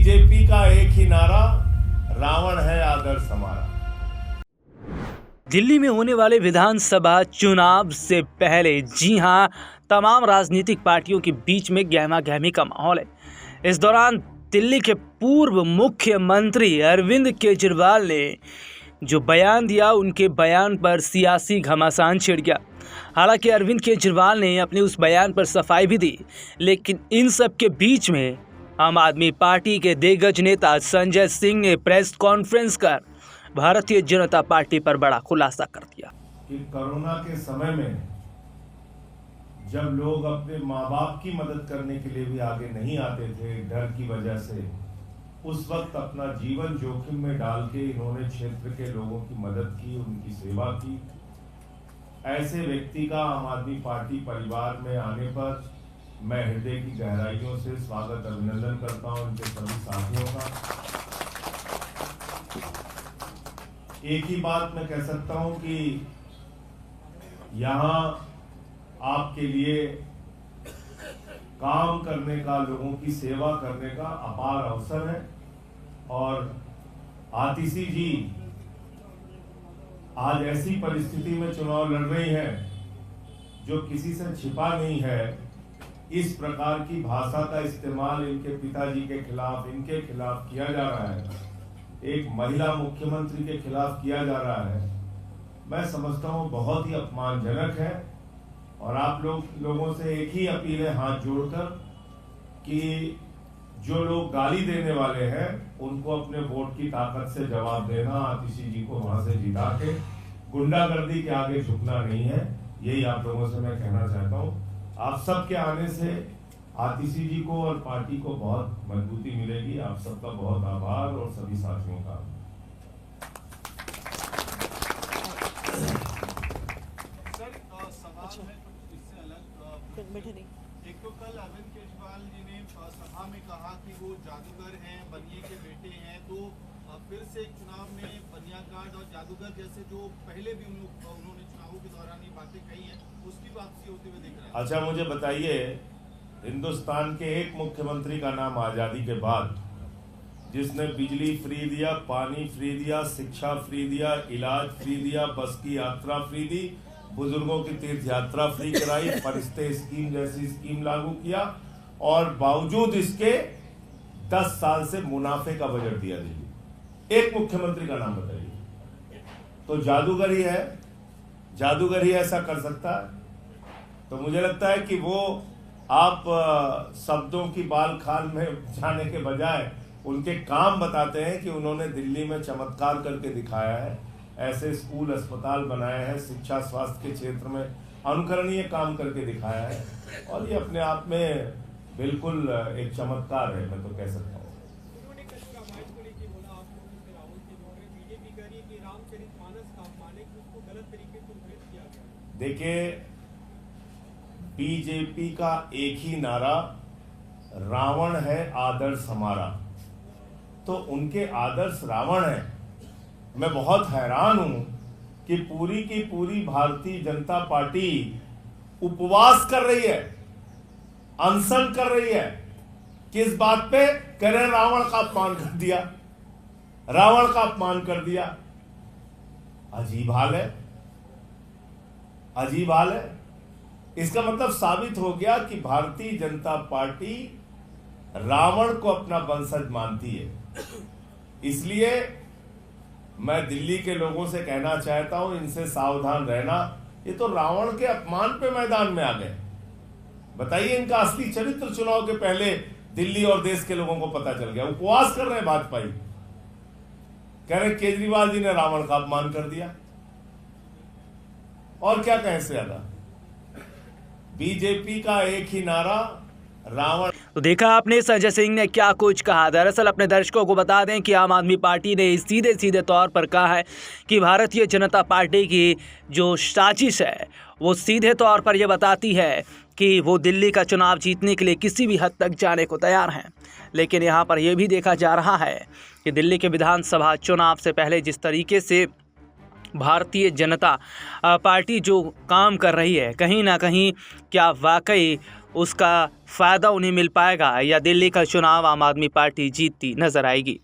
BJP का एक ही नारा, रावण है आदर्श हमारा। दिल्ली में होने वाले विधानसभा चुनाव से पहले जी हां, तमाम राजनीतिक पार्टियों के बीच में गहमा गहमी का माहौल है। इस दौरान दिल्ली के पूर्व मुख्यमंत्री अरविंद केजरीवाल ने जो बयान दिया, उनके बयान पर सियासी घमासान छिड़ गया। हालांकि अरविंद केजरीवाल ने अपने उस बयान पर सफाई भी दी, लेकिन इन सब के बीच में आम आदमी पार्टी के दिग्गज नेता संजय सिंह ने प्रेस कॉन्फ्रेंस कर भारतीय जनता पार्टी पर बड़ा खुलासा कर दिया कि कोरोना के समय में जब लोग अपने माँ बाप की मदद करने के लिए भी आगे नहीं आते थे डर की वजह से, उस वक्त अपना जीवन जोखिम में डाल के इन्होंने क्षेत्र के लोगों की मदद की, उनकी सेवा की। ऐसे व्यक्ति का आम आदमी पार्टी परिवार में आने पर मैं हृदय की गहराइयों से स्वागत अभिनंदन करता हूं उनके सभी साथियों का। एक ही बात मैं कह सकता हूं कि यहां आपके लिए काम करने का, लोगों की सेवा करने का अपार अवसर है। और आतिशी जी आज ऐसी परिस्थिति में चुनाव लड़ रही हैं जो किसी से छिपा नहीं है। इस प्रकार की भाषा का इस्तेमाल इनके पिताजी के खिलाफ, इनके खिलाफ किया जा रहा है, एक महिला मुख्यमंत्री के खिलाफ किया जा रहा है, मैं समझता हूं बहुत ही अपमानजनक है। और आप लोगों से एक ही अपील है हाथ जोड़कर कि जो लोग गाली देने वाले हैं उनको अपने वोट की ताकत से जवाब देना, आतिशी जी को वहां से जिता के गुंडागर्दी के आगे झुकना नहीं है। यही आप लोगों से मैं कहना चाहता हूं। आप सबके आने से आतिशी जी को और पार्टी को बहुत मजबूती मिलेगी। आप सबका बहुत आभार और सभी साथियों का। एक तो कल अरविंद केजरीवाल जी ने सभा में कहा कि वो जादूगर हैं, बनिए के बेटे हैं, तो फिर से चुनाव में बनिया कार्ड और जादूगर जैसे जो पहले भी उन्होंने चुनावों के दौरान ये बातें कही हैं, उसकी वापसी होते हुए दिख रहा है। अच्छा, मुझे बताइए, हिंदुस्तान के एक मुख्यमंत्री का नाम आजादी के बाद जिसने बिजली फ्री दिया, पानी फ्री दिया, शिक्षा फ्री दिया, इलाज फ्री दिया, बस की यात्रा फ्री दी, बुजुर्गों की तीर्थ यात्रा फ्री कराई, फरिश्ते स्कीम जैसी स्कीम लागू किया, और बावजूद इसके 10 साल से मुनाफे का बजट दिया दिल्ली। एक मुख्यमंत्री का नाम बताइए। तो जादूगर ही है, जादूगर ही ऐसा कर सकता है। तो मुझे लगता है कि वो आप शब्दों की बाल खाल में जाने के बजाय उनके काम बताते हैं कि उन्होंने दिल्ली में चमत्कार करके दिखाया है, ऐसे स्कूल अस्पताल बनाए हैं, शिक्षा स्वास्थ्य के क्षेत्र में अनुकरणीय काम करके दिखाया है, और ये अपने आप में बिल्कुल एक चमत्कार है, मैं तो कह सकता हूँ। देखिए, बीजेपी का एक ही नारा, रावण है आदर्श हमारा। तो उनके आदर्श रावण है। मैं बहुत हैरान हूं कि पूरी की पूरी भारतीय जनता पार्टी उपवास कर रही है, अनशन कर रही है। किस बात पे? कह रहे रावण का अपमान कर दिया, रावण का अपमान कर दिया। अजीब हाल है, अजीब हाल है। इसका मतलब साबित हो गया कि भारतीय जनता पार्टी रावण को अपना वंशज मानती है। इसलिए मैं दिल्ली के लोगों से कहना चाहता हूं, इनसे सावधान रहना। ये तो रावण के अपमान पे मैदान में आ गए। बताइए, इनका असली चरित्र चुनाव के पहले दिल्ली और देश के लोगों को पता चल गया। उपवास कर रहे हैं भाजपा, कह रहे केजरीवाल जी ने रावण का अपमान कर दिया। और क्या कहें इससे ज्यादा? बीजेपी का एक ही नारा, रावण। तो देखा आपने संजय सिंह ने क्या कुछ कहा। दरअसल अपने दर्शकों को बता दें कि आम आदमी पार्टी ने सीधे सीधे तौर पर कहा है कि भारतीय जनता पार्टी की जो साजिश है वो सीधे तौर पर यह बताती है कि वो दिल्ली का चुनाव जीतने के लिए किसी भी हद तक जाने को तैयार हैं। लेकिन यहाँ पर यह भी देखा जा रहा है कि दिल्ली के विधानसभा चुनाव से पहले जिस तरीके से भारतीय जनता पार्टी जो काम कर रही है, कहीं ना कहीं क्या वाकई उसका फ़ायदा उन्हें मिल पाएगा या दिल्ली का चुनाव आम आदमी पार्टी जीतती नजर आएगी।